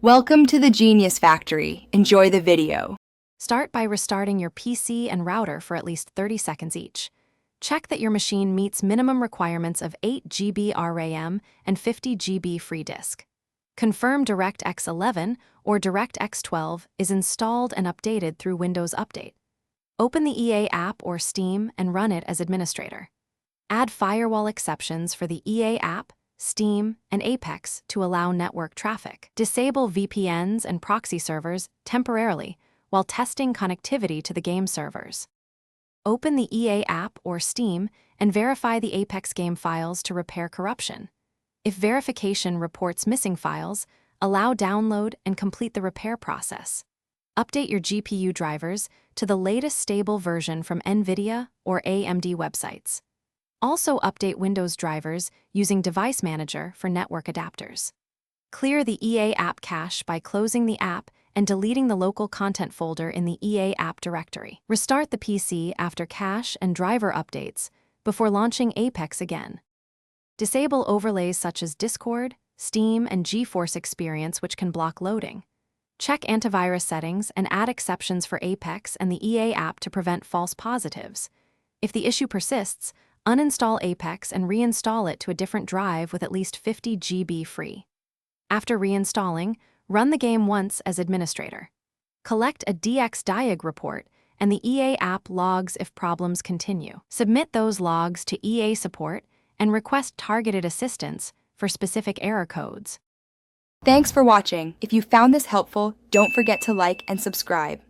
Welcome to the Genius Factory. Enjoy the video. Start by restarting your PC and router for at least 30 seconds each. Check that your machine meets minimum requirements of 8 GB RAM and 50 GB free disk. Confirm DirectX 11 or DirectX 12 is installed and updated through Windows Update. Open the EA app or Steam and run it as administrator. Add firewall exceptions for the EA app, Steam, and Apex to allow network traffic. Disable VPNs and proxy servers temporarily while testing connectivity to the game servers. Open the EA app or Steam and verify the Apex game files to repair corruption. If verification reports missing files, allow download and complete the repair process. Update your GPU drivers to the latest stable version from NVIDIA or AMD websites. Also update Windows drivers using Device Manager for network adapters. Clear the EA app cache by closing the app and deleting the local content folder in the EA app directory. Restart the PC after cache and driver updates before launching Apex again. Disable overlays such as Discord, Steam, and GeForce Experience, which can block loading. Check antivirus settings and add exceptions for Apex and the EA app to prevent false positives. If the issue persists, uninstall Apex and reinstall it to a different drive with at least 50 GB free. After reinstalling, run the game once as administrator. Collect a DXDiag report, and the EA app logs if problems continue. Submit those logs to EA support and request targeted assistance for specific error codes. Thanks for watching. If you found this helpful, don't forget to like and subscribe.